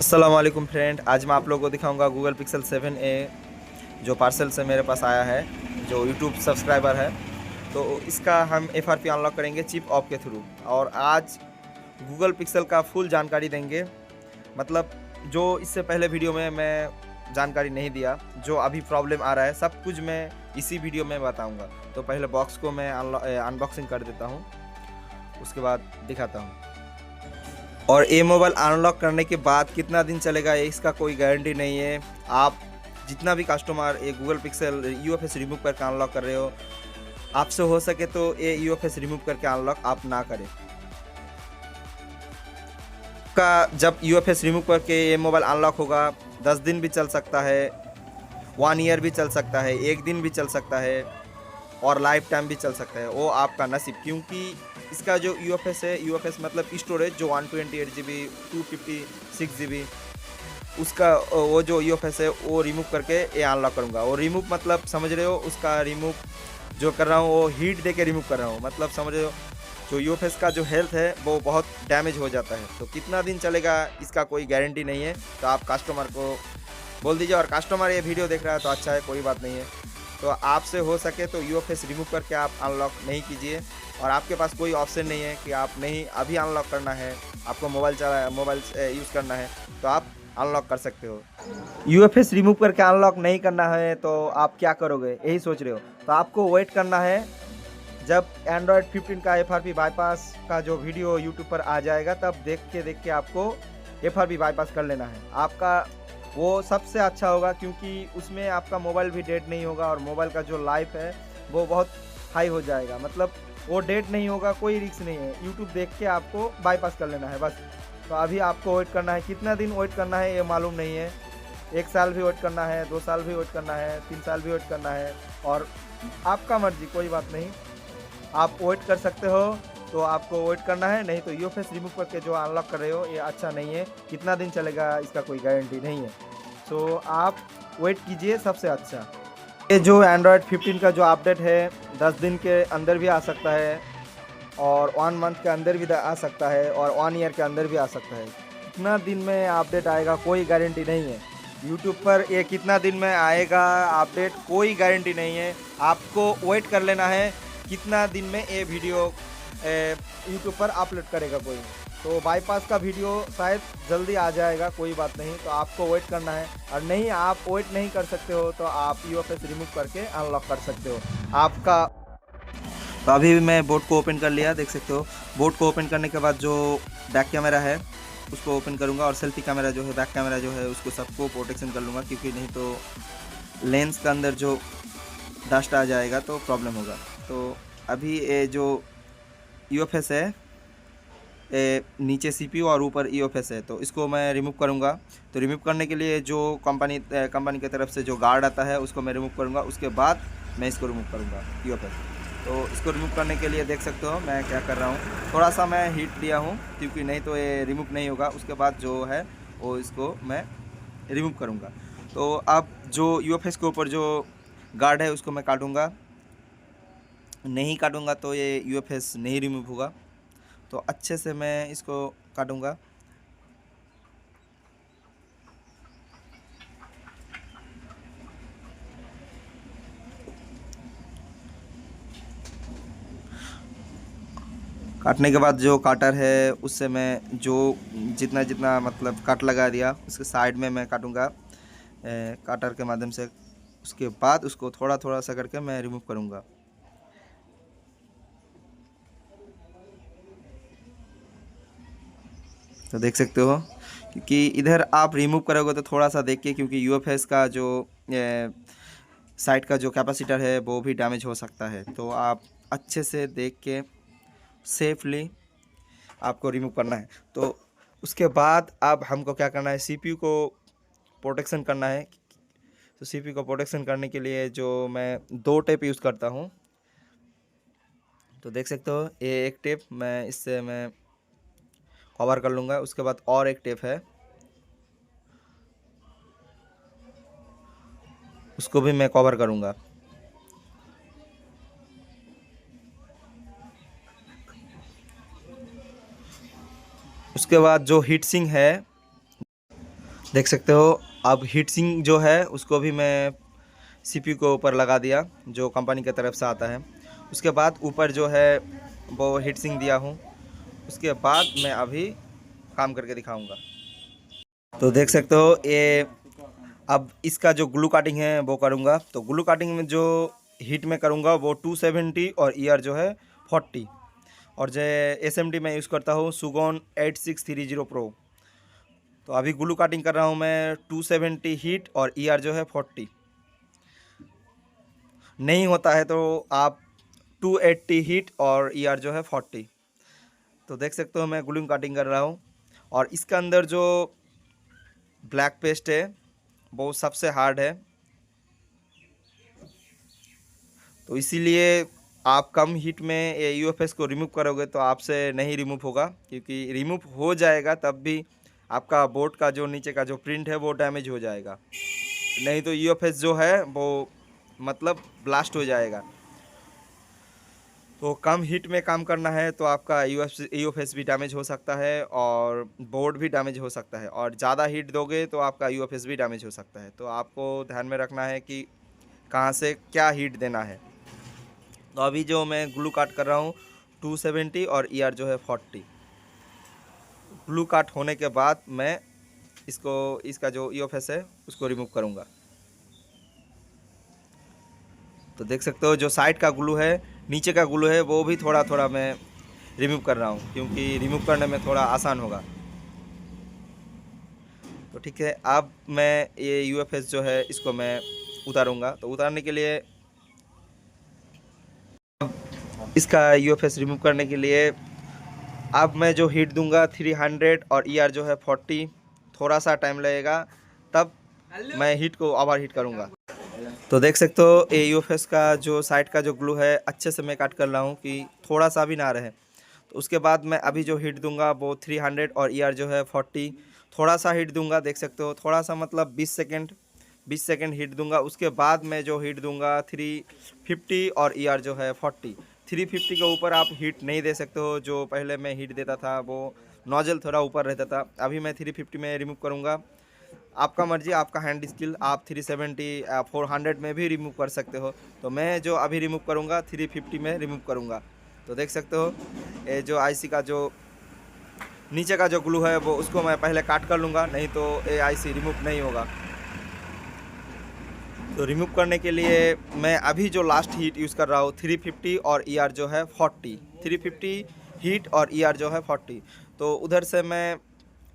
अस्सलाम वालेकुम फ्रेंड, आज मैं आप लोगों को दिखाऊंगा गूगल पिक्सल 7a जो पार्सल से मेरे पास आया है, जो यूट्यूब सब्सक्राइबर है। तो इसका हम FRP अनलॉक करेंगे चिप ऑफ के थ्रू। और आज गूगल पिक्सल का फुल जानकारी देंगे, मतलब जो इससे पहले वीडियो में मैं जानकारी नहीं दिया, जो अभी प्रॉब्लम आ रहा है सब कुछ मैं इसी वीडियो में बताऊंगा। तो पहले बॉक्स को मैं अनबॉक्सिंग कर देता हूँ, उसके बाद दिखाता हूँ। और ये मोबाइल अनलॉक करने के बाद कितना दिन चलेगा ये इसका कोई गारंटी नहीं है। आप जितना भी कस्टमर ये गूगल पिक्सल UFS रिमूव करके अनलॉक कर रहे हो, आपसे हो सके तो ये UFS रिमूव करके अनलॉक आप ना करें। का जब UFS रिमूव करके ये मोबाइल अनलॉक होगा, 10 दिन भी चल सकता है, 1 ईयर भी चल सकता है, 1 दिन भी चल सकता है, और लाइफ टाइम भी चल सकता है। वो आपका नसीब, क्योंकि इसका जो UFS है, UFS मतलब स्टोरेज जो 128 GB 256 GB, उसका वो जो UFS है वो रिमूव करके ये अनलॉक करूँगा। और रिमूव मतलब समझ रहे हो, उसका रिमूव जो कर रहा हूँ वो हीट दे के रिमूव कर रहा हूँ, मतलब समझ रहे हो। जो UFS का जो हेल्थ है वो बहुत डैमेज हो जाता है। तो कितना दिन चलेगा इसका कोई गारंटी नहीं है, तो आप कस्टमर को बोल दीजिए। और कस्टमर ये वीडियो देख रहा है तो अच्छा है, कोई बात नहीं है। तो आपसे हो सके तो UFS रिमूव करके आप अनलॉक नहीं कीजिए। और आपके पास कोई ऑप्शन नहीं है कि आप नहीं अभी अनलॉक करना है, आपको मोबाइल यूज़ करना है तो आप अनलॉक कर सकते हो। UFS रिमूव करके अनलॉक नहीं करना है तो आप क्या करोगे, यही सोच रहे हो। तो आपको वेट करना है, जब एंड्रॉयड 15 का FRP बाईपास का जो वीडियो यूट्यूब पर आ जाएगा, तब देख के आपको FRP बाईपास कर लेना है। आपका वो सबसे अच्छा होगा, क्योंकि उसमें आपका मोबाइल भी डेड नहीं होगा और मोबाइल का जो लाइफ है वो बहुत हाई हो जाएगा। मतलब वो डेड नहीं होगा, कोई रिस्क नहीं है। यूट्यूब देख के आपको बाईपास कर लेना है बस। तो अभी आपको वेट करना है, कितना दिन वेट करना है ये मालूम नहीं है। 1 साल भी वेट करना है, 2 साल भी वेट करना है, 3 साल भी वेट करना है, और आपका मर्जी, कोई बात नहीं। आप वेट कर सकते हो तो आपको वेट करना है, नहीं तो UFS रिमूव करके जो अनलॉक कर रहे हो ये अच्छा नहीं है। कितना दिन चलेगा इसका कोई गारंटी नहीं है, तो आप वेट कीजिए, सबसे अच्छा। ये जो एंड्रॉयड 15 का जो अपडेट है 10 दिन के अंदर भी आ सकता है, और 1 मंथ के अंदर भी आ सकता है, और 1 ईयर के अंदर भी आ सकता है। कितना दिन में अपडेट आएगा कोई गारंटी नहीं है। यूट्यूब पर ये कितना दिन में आएगा अपडेट कोई गारंटी नहीं है, आपको वेट कर लेना है कितना दिन में ये वीडियो यूट्यूब पर अपलोड करेगा कोई। तो बाईपास का वीडियो शायद जल्दी आ जाएगा, कोई बात नहीं। तो आपको वेट करना है, और नहीं आप वेट नहीं कर सकते हो तो आप UFS रिमूव करके अनलॉक कर सकते हो आपका। तो अभी भी मैं बोर्ड को ओपन कर लिया, देख सकते हो। बोर्ड को ओपन करने के बाद जो बैक कैमरा है उसको ओपन करूंगा, और सेल्फी कैमरा जो है, बैक कैमरा जो है, उसको सबको प्रोटेक्शन कर लूँगा, क्योंकि नहीं तो लेंस के अंदर जो डस्ट आ जाएगा तो प्रॉब्लम होगा। तो अभी ये जो UFS है, नीचे CPU और ऊपर UFS है, तो इसको मैं रिमूव करूंगा। तो रिमूव करने के लिए जो कंपनी की तरफ से जो गार्ड आता है उसको मैं रिमूव करूंगा, उसके बाद मैं इसको रिमूव करूंगा UFS। तो इसको रिमूव करने के लिए देख सकते हो मैं क्या कर रहा हूँ, थोड़ा सा मैं हीट दिया हूँ, क्योंकि नहीं तो ये रिमूव नहीं होगा। उसके बाद जो है वो इसको मैं रिमूव करूँगा। तो अब जो UFS के ऊपर जो गार्ड है उसको मैं काटूँगा, नहीं काटूँगा तो ये UFS नहीं रिमूव होगा। तो अच्छे से मैं इसको काटूँगा। काटने के बाद जो काटर है उससे मैं जो जितना जितना मतलब कट लगा दिया उसके साइड में मैं काटूँगा काटर के माध्यम से। उसके बाद उसको थोड़ा थोड़ा सा करके मैं रिमूव करूँगा। तो देख सकते हो, क्योंकि इधर आप रिमूव करोगे तो थोड़ा सा देखिए, क्योंकि UFS का जो साइड का जो कैपेसिटर है वो भी डैमेज हो सकता है। तो आप अच्छे से देख के सेफली आपको रिमूव करना है। तो उसके बाद अब हमको क्या करना है, CPU को प्रोटेक्शन करना है। तो CPU को प्रोटेक्शन करने के लिए जो मैं 2 टेप यूज़ करता हूँ, तो देख सकते हो ये एक टेप मैं इससे मैं कवर कर लूँगा। उसके बाद और एक टेप है, उसको भी मैं कवर करूँगा। उसके बाद जो हीट सिंक है देख सकते हो अब हीट सिंक जो है उसको भी मैं सीपीयू के ऊपर लगा दिया, जो कंपनी की तरफ से आता है। उसके बाद ऊपर जो है वो हीट सिंक दिया हूँ। उसके बाद मैं अभी काम करके दिखाऊंगा। तो देख सकते हो ये अब इसका जो ग्लू काटिंग है वो करूंगा। तो ग्लू काटिंग में जो हीट में करूंगा वो 270 और ईयर जो है 40, और जो एसएमडी मैं यूज़ करता हूँ सुगोन 8630 प्रो। तो अभी ग्लू काटिंग कर रहा हूँ मैं 270 हीट और ईआर जो है 40। नहीं होता है तो आप 280 हीट और ईआर जो है 40। तो देख सकते हो मैं ग्लू काटिंग कर रहा हूँ। और इसके अंदर जो ब्लैक पेस्ट है वो सबसे हार्ड है, तो इसीलिए आप कम हीट में ये यूएफएस को रिमूव करोगे तो आपसे नहीं रिमूव होगा, क्योंकि रिमूव हो जाएगा तब भी आपका बोर्ड का जो नीचे का जो प्रिंट है वो डैमेज हो जाएगा, नहीं तो यूएफएस जो है वो मतलब ब्लास्ट हो जाएगा। तो कम हीट में काम करना है तो आपका यूएफएस भी डैमेज हो सकता है और बोर्ड भी डैमेज हो सकता है, और ज़्यादा हीट दोगे तो आपका यूएफएस भी डैमेज हो सकता है। तो आपको ध्यान में रखना है कि कहाँ से क्या हीट देना है। तो अभी जो मैं ग्लू काट कर रहा हूँ 270 और ईआर जो है 40। ग्लू काट होने के बाद मैं इसका जो ईओफएस है उसको रिमूव करूँगा। तो देख सकते हो जो साइड का ग्लू है, नीचे का ग्लू है, वो भी थोड़ा थोड़ा मैं रिमूव कर रहा हूँ, क्योंकि रिमूव करने में थोड़ा आसान होगा। तो ठीक है, अब मैं ये यूएफएस जो है इसको मैं उतारूँगा। तो उतारने के लिए इसका यूएफएस रिमूव करने के लिए अब मैं जो हीट दूंगा 300 और ईआर जो है 40, थोड़ा सा टाइम लगेगा, तब मैं हीट को ओवर हीट करूँगा। तो देख सकते हो ए यूएफएस का जो साइड का जो ग्लू है अच्छे से मैं काट कर रहा हूँ कि थोड़ा सा भी ना रहे। तो उसके बाद मैं अभी जो हीट दूंगा वो 300 और ईआर जो है 40, थोड़ा सा हीट दूंगा। देख सकते हो थोड़ा सा मतलब 20 सेकेंड हीट दूंगा। उसके बाद मैं जो हीट दूंगा 350 और ईआर जो है 40। 350 के ऊपर आप हीट नहीं दे सकते हो। जो पहले मैं हीट देता था वो नोजल थोड़ा ऊपर रहता था, अभी मैं 350 में रिमूव करूँगा। आपका मर्जी, आपका हैंड स्किल, आप 370 400 में भी रिमूव कर सकते हो। तो मैं जो अभी रिमूव करूँगा 350 में रिमूव करूँगा। तो देख सकते हो ये जो आईसी का जो नीचे का जो ग्लू है वो उसको मैं पहले काट कर लूँगा, नहीं तो ये आईसी रिमूव नहीं होगा। तो रिमूव करने के लिए मैं अभी जो लास्ट हीट यूज़ कर रहा हूँ 350 और ईआर जो है 40। 350 हीट और ईआर जो है 40। तो उधर से मैं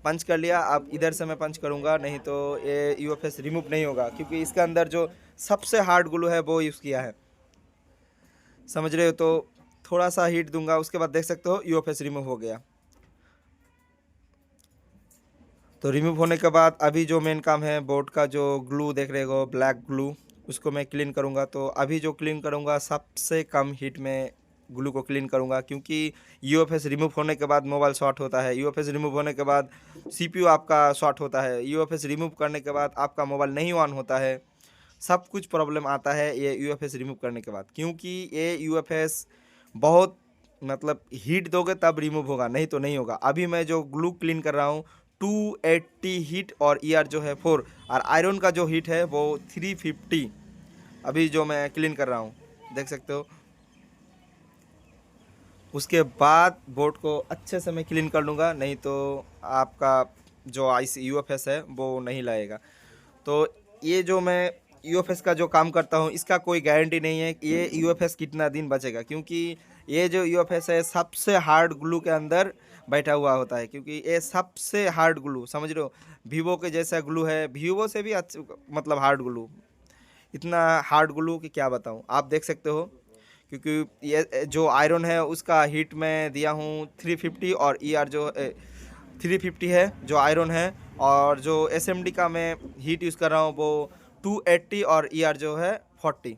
पंच कर लिया, अब इधर से मैं पंच करूँगा, नहीं तो ये यूएफएस रिमूव नहीं होगा, क्योंकि इसके अंदर जो सबसे हार्ड ग्लू है वो यूज़ किया है, समझ रहे हो। तो थोड़ा सा हीट दूंगा, उसके बाद देख सकते हो यूएफएस रिमूव हो गया। तो रिमूव होने के बाद अभी जो मेन काम है बोर्ड का जो ग्लू देख रहे हो ब्लैक ग्लू, उसको मैं क्लीन करूँगा। तो अभी जो क्लीन करूँगा सबसे कम हीट में ग्लू को क्लीन करूँगा, क्योंकि यूएफएस रिमूव होने के बाद मोबाइल शॉर्ट होता है, यूएफएस रिमूव होने के बाद सीपीयू आपका शॉर्ट होता है, यूएफएस रिमूव करने के बाद आपका मोबाइल नहीं ऑन होता है, सब कुछ प्रॉब्लम आता है ये यूएफएस रिमूव करने के बाद। क्योंकि ये यूएफएस बहुत मतलब हीट दोगे तब रिमूव होगा, नहीं तो नहीं होगा। अभी मैं जो ग्लू क्लीन कर रहा हूँ 280 हीट और ईआर जो है 4, और आयरन का जो हीट है वो 350 अभी जो मैं क्लीन कर रहा हूँ, देख सकते हो। उसके बाद बोर्ड को अच्छे से मैं क्लीन कर लूँगा, नहीं तो आपका जो आईसी यूएफएस है वो नहीं लाएगा। तो ये जो मैं यूएफएस का जो काम करता हूँ इसका कोई गारंटी नहीं है कि ये यूएफएस कितना दिन बचेगा, क्योंकि ये जो यूएफएस है सबसे हार्ड ग्लू के अंदर बैठा हुआ होता है, क्योंकि ये सबसे हार्ड ग्लू, समझ रहे हो। वीवो के जैसा ग्लू है, वीवो से भी अच्छा मतलब हार्ड ग्लू, इतना हार्ड ग्लू कि क्या बताऊँ। आप देख सकते हो, क्योंकि ये जो आयरन है उसका हीट मैं दिया हूँ 350 और ईआर जो 350 है जो आयरन है, और जो एसएमडी का मैं हीट यूज़ कर रहा हूँ वो 280 और ईआर जो है 40।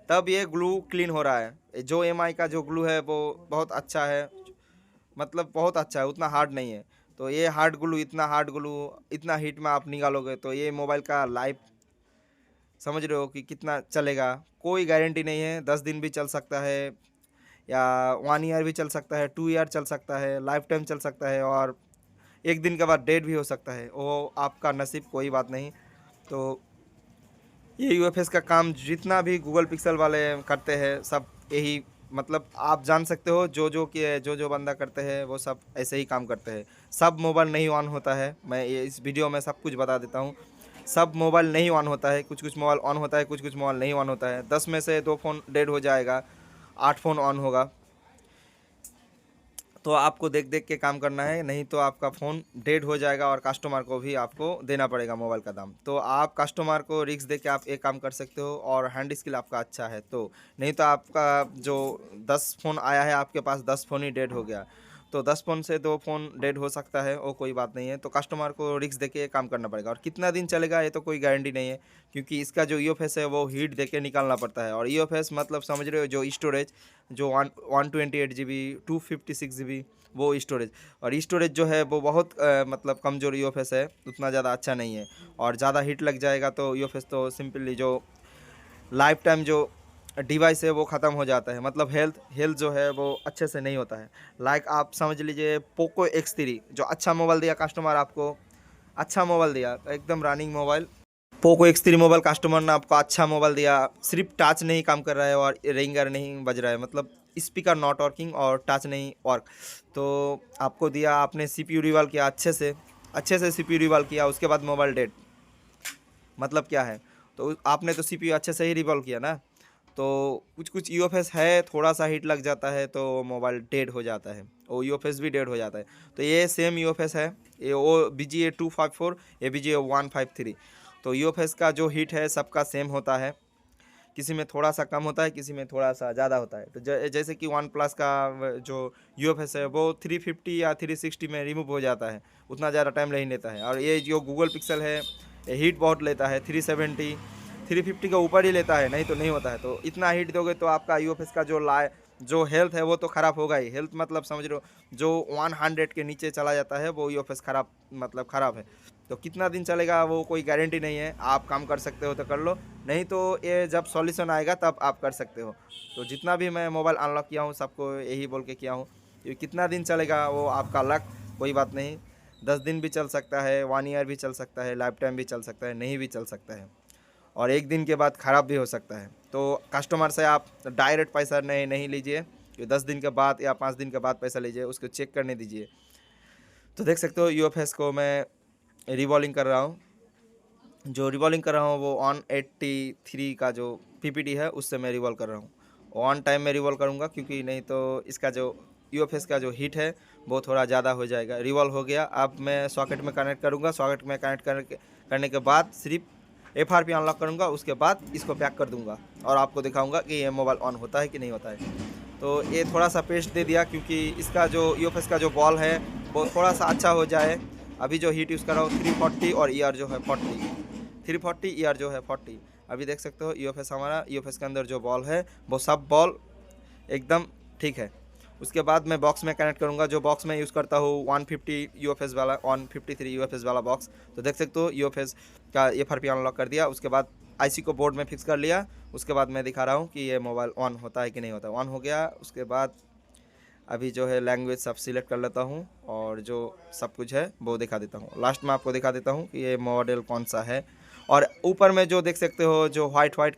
तब ये ग्लू क्लीन हो रहा है। जो एमआई का जो ग्लू है वो बहुत अच्छा है, मतलब बहुत अच्छा है, उतना हार्ड नहीं है। तो ये हार्ड ग्लू, इतना हार्ड ग्लू इतना हीट में आप निकालोगे तो ये मोबाइल का लाइफ समझ रहे हो कि कितना चलेगा। कोई गारंटी नहीं है, 10 दिन भी चल सकता है, या 1 ईयर भी चल सकता है, 2 ईयर चल सकता है, लाइफ टाइम चल सकता है, और एक दिन के बाद डेड भी हो सकता है, वो आपका नसीब, कोई बात नहीं। तो ये यूएफएस का काम जितना भी गूगल पिक्सल वाले करते हैं सब यही, मतलब आप जान सकते हो जो बंदा करते हैं वो सब ऐसे ही काम करते हैं। सब मोबाइल नहीं ऑन होता है, मैं ये इस वीडियो में सब कुछ बता देता हूँ। सब मोबाइल नहीं ऑन होता है, कुछ कुछ मोबाइल ऑन होता है, कुछ कुछ मोबाइल नहीं ऑन होता है। 10 में से 2 फ़ोन डेड हो जाएगा, 8 फ़ोन ऑन होगा। तो आपको देख देख के काम करना है, नहीं तो आपका फ़ोन डेड हो जाएगा और कस्टमर को भी आपको देना पड़ेगा मोबाइल का दाम। तो आप कस्टमर को रिस्क दे के आप एक काम कर सकते हो, और हैंड स्किल आपका अच्छा है तो। नहीं तो आपका जो 10 फ़ोन आया है आपके पास 10 फ़ोन ही डेड हो गया, तो 10 फ़ोन से 2 फ़ोन डेड हो सकता है, वो कोई बात नहीं है। तो कस्टमर को रिस्क दे के काम करना पड़ेगा, और कितना दिन चलेगा ये तो कोई गारंटी नहीं है, क्योंकि इसका जो ईओएस है वो हीट दे के निकालना पड़ता है। और ईओएस मतलब समझ रहे हो, जो स्टोरेज जो 128 GB 256 GB वो स्टोरेज, और स्टोरेज जो है वो बहुत मतलब कमज़ोर ईओएस है, उतना ज़्यादा अच्छा नहीं है। और ज़्यादा हीट लग जाएगा तो ईओएस तो सिंपली जो लाइफ टाइम जो डिवाइस है वो ख़त्म हो जाता है, मतलब हेल्थ जो है वो अच्छे से नहीं होता है। लाइक आप समझ लीजिए पोको X3 जो अच्छा मोबाइल दिया कस्टमर आपको, अच्छा मोबाइल दिया एकदम running mobile. Poco X3 mobile customer ने आपको अच्छा मोबाइल दिया, सिर्फ टच नहीं काम कर रहा है और रिंगर नहीं बज रहा है, मतलब स्पीकर नॉट वर्किंग और टच नहीं वर्क। तो आपको दिया, आपने CPU रिवॉल्व किया अच्छे से CPU रिवॉल्व किया, उसके बाद मोबाइल डेड, मतलब क्या है? तो आपने तो CPU अच्छे से ही रिवॉल्व किया ना, तो कुछ कुछ ईओएस है थोड़ा सा हीट लग जाता है तो मोबाइल डेड हो जाता है, वो ईओएस भी डेड हो जाता है। तो ये सेम ईओएस है, ये वो BGA 254, ये BGA 153। तो ईओएस का जो हीट है सबका सेम होता है, किसी में थोड़ा सा कम होता है, किसी में थोड़ा सा ज़्यादा होता है। तो जैसे कि वन प्लस का जो यूएफएस है वो 350 या 360 में रिमूव हो जाता है, उतना ज़्यादा टाइम नहीं लेता है। और ये जो गूगल पिक्सल है ये हीट बहुत लेता है, 370 350 के ऊपर ही लेता है, नहीं तो नहीं होता है। तो इतना हीट दोगे तो आपका यूएफएस का जो हेल्थ है वो तो ख़राब होगा ही। हेल्थ मतलब समझ लो जो 100 के नीचे चला जाता है वो यूएफएस ख़राब, मतलब ख़राब है। तो कितना दिन चलेगा वो कोई गारंटी नहीं है, आप काम कर सकते हो तो कर लो, नहीं तो ये जब सॉल्यूशन आएगा तब आप कर सकते हो। तो जितना भी मैं मोबाइल अनलॉक किया हूँ सबको यही बोल के किया हूँ, ये कितना दिन चलेगा वो आपका लक, कोई बात नहीं। 10 दिन भी चल सकता है, 1 ईयर भी चल सकता है, लाइफ टाइम भी चल सकता है, नहीं भी चल सकता है, और एक दिन के बाद ख़राब भी हो सकता है। तो कस्टमर से आप डायरेक्ट पैसा नहीं लीजिए, कि 10 दिन के बाद या 5 दिन के बाद पैसा लीजिए, उसको चेक करने दीजिए। तो देख सकते हो यूएफएस को मैं रिवॉल्विंग कर रहा हूँ, जो रिवॉल्विंग कर रहा हूँ वो 183 का जो पीपीटी है उससे मैं रिवॉल्व कर रहा हूँ। ऑन टाइम में रिवॉल्व करूँगा, क्योंकि नहीं तो इसका जो यूएफएस का जो हीट है वो थोड़ा ज़्यादा हो जाएगा। रिवॉल्व हो गया, अब मैं सॉकेट में कनेक्ट करूँगा, सॉकेट में कनेक्ट करने के बाद सिर्फ FRP अनलॉक करूँगा, उसके बाद इसको पैक कर दूँगा और आपको दिखाऊँगा कि ये मोबाइल ऑन होता है कि नहीं होता है। तो ये थोड़ा सा पेस्ट दे दिया, क्योंकि इसका जो यूएफएस का जो बॉल है वो थोड़ा सा अच्छा हो जाए। अभी जो हीट यूज़ कर रहा हूँ 340 और ER जो है 40, 340 ER जो है 40। अभी देख सकते हो यूएफएस हमारा, यूएफएस के अंदर जो बॉल है वो सब बॉल एकदम ठीक है। उसके बाद मैं बॉक्स में कनेक्ट करूँगा, जो बॉक्स में यूज़ करता हूँ 150 यूएफएस वाला, 153 यूएफएस वाला बॉक्स। तो देख सकते हो यूएफएस का FRP अनलॉक कर दिया, उसके बाद IC को बोर्ड में फिक्स कर लिया। उसके बाद मैं दिखा रहा हूँ कि ये मोबाइल ऑन होता है कि नहीं होता। ऑन हो गया, उसके बाद अभी जो है लैंग्वेज सब सिलेक्ट कर लेता हूँ और जो सब कुछ है वो दिखा देता हूँ। लास्ट में आपको दिखा देता हूँ कि ये मॉडल कौन सा है। और ऊपर में जो देख सकते हो जो वाइट